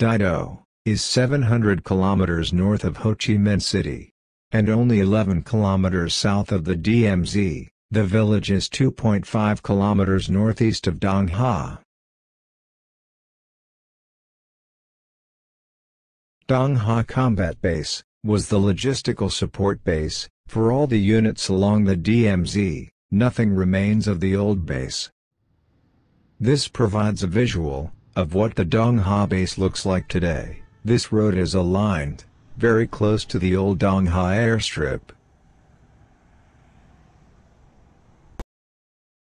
Dai Do, is 700 kilometers north of Ho Chi Minh City. And only 11 kilometers south of the DMZ, the village is 2.5 kilometers northeast of Dong Ha. Dong Ha Combat Base was the logistical support base for all the units along the DMZ. Nothing remains of the old base. This provides a visual of what the Dong Ha base looks like today. This road is aligned very close to the old Dong Ha airstrip.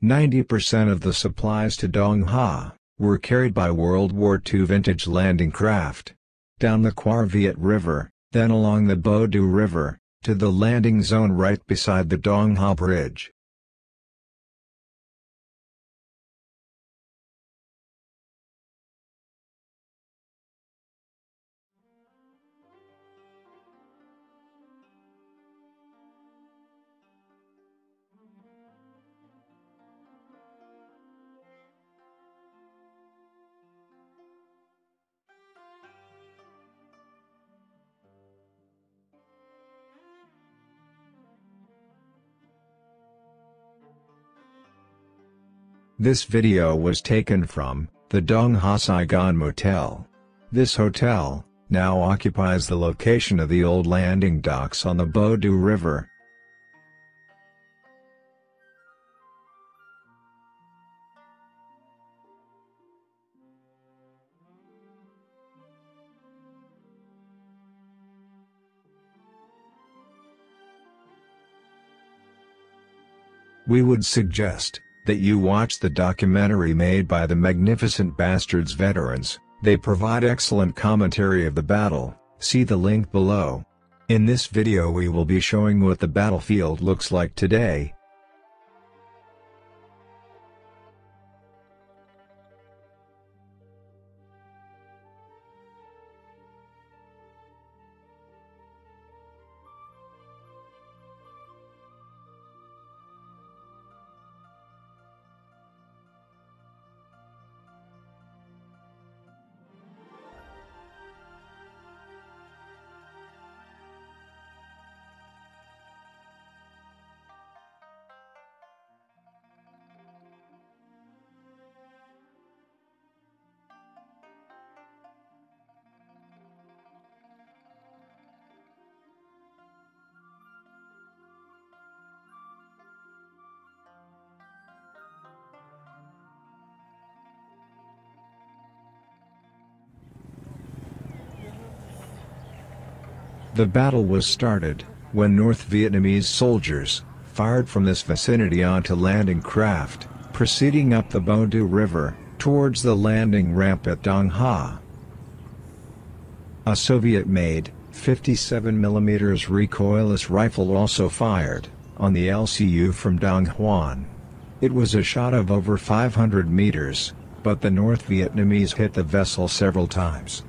90% of the supplies to Dong Ha were carried by World War II vintage landing craft. Down the Cửa Việt River, then along the Do River, to the landing zone right beside the Dong Ha Bridge. This video was taken from the Dong Ha Saigon Motel. This hotel now occupies the location of the old landing docks on the Do River. We would suggest that you watch the documentary made by the Magnificent Bastards veterans. They provide excellent commentary of the battle. See the link below. In this video we will be showing what the battlefield looks like today. The battle was started when North Vietnamese soldiers fired from this vicinity onto landing craft, proceeding up the Do River towards the landing ramp at Dong Ha. A Soviet-made 57mm recoilless rifle also fired on the LCU from Dong Huan. It was a shot of over 500 meters, but the North Vietnamese hit the vessel several times.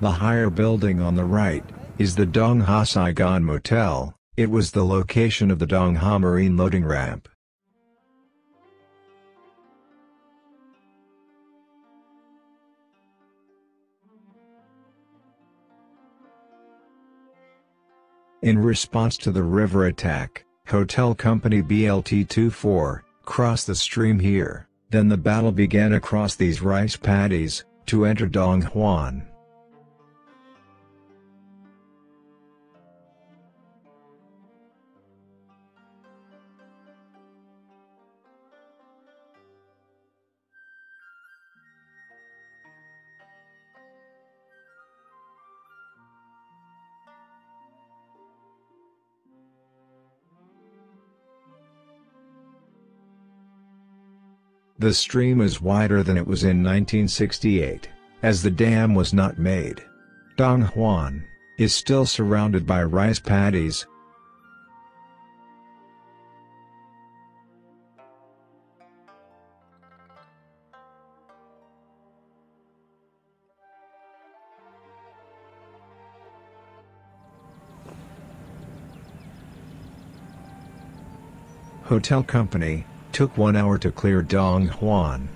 The higher building on the right is the Dong Ha Saigon Motel. It was the location of the Dong Ha Marine loading ramp. In response to the river attack, Hotel Company BLT-24 crossed the stream here. Then the battle began across these rice paddies to enter Dong Huan. The stream is wider than it was in 1968, as the dam was not made. Dong Huan is still surrounded by rice paddies. Hotel Company, took 1 hour to clear Dong Huan.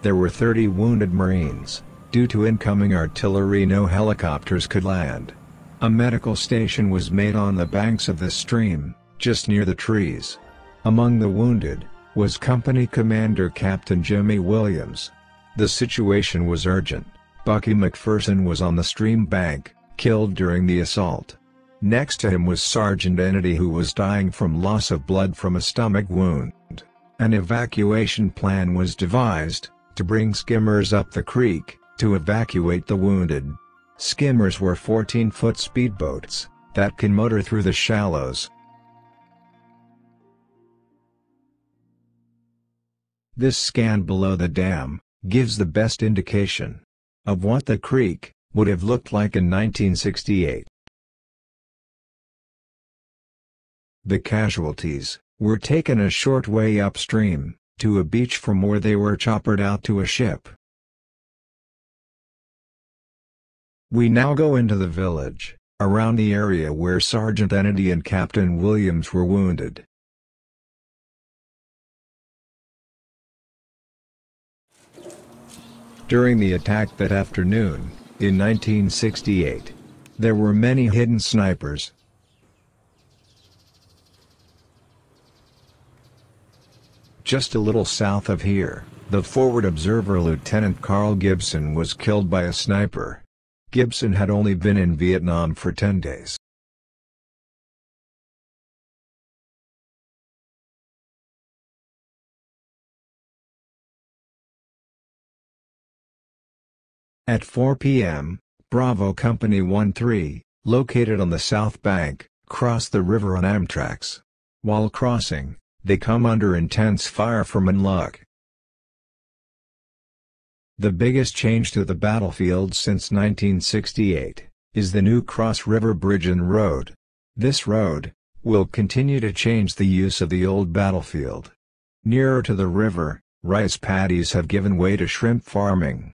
There were 30 wounded Marines. Due to incoming artillery, no helicopters could land. A medical station was made on the banks of the stream, just near the trees. Among the wounded, was Company Commander Captain Jimmy Williams. The situation was urgent. Bucky McPherson was on the stream bank, killed during the assault. Next to him was Sergeant Ennedy, who was dying from loss of blood from a stomach wound. An evacuation plan was devised, to bring skimmers up the creek, to evacuate the wounded. Skimmers were 14-foot speedboats, that can motor through the shallows. This scan below the dam, gives the best indication of what the creek would have looked like in 1968. The casualties were taken a short way upstream, to a beach from where they were choppered out to a ship. We now go into the village, around the area where Sergeant Ennedy and Captain Williams were wounded. During the attack that afternoon, in 1968, there were many hidden snipers. Just a little south of here, the forward observer Lieutenant Carl Gibson was killed by a sniper. Gibson had only been in Vietnam for 10 days. At 4 p.m., Bravo Company 1-3, located on the south bank, crossed the river on Amtracs. While crossing, they come under intense fire from An Lac. The biggest change to the battlefield since 1968, is the new Cross River Bridge and Road. This road will continue to change the use of the old battlefield. Nearer to the river, rice paddies have given way to shrimp farming.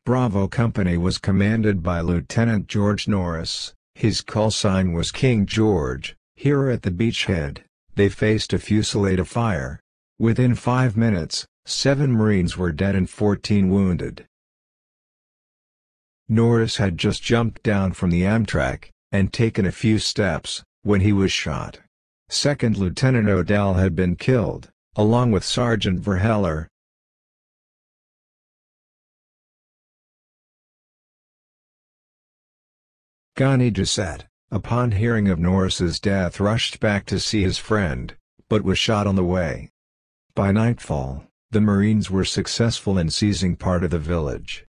Bravo Company was commanded by Lieutenant George Norris. His call sign was King George. Here at the beachhead, they faced a fusillade of fire. Within 5 minutes, 7 Marines were dead and 14 wounded. Norris had just jumped down from the Amtrak, and taken a few steps, when he was shot. Second Lieutenant Odell had been killed, along with Sergeant Verheller. Ghani Jessette, upon hearing of Norris's death, rushed back to see his friend, but was shot on the way. By nightfall, the Marines were successful in seizing part of the village.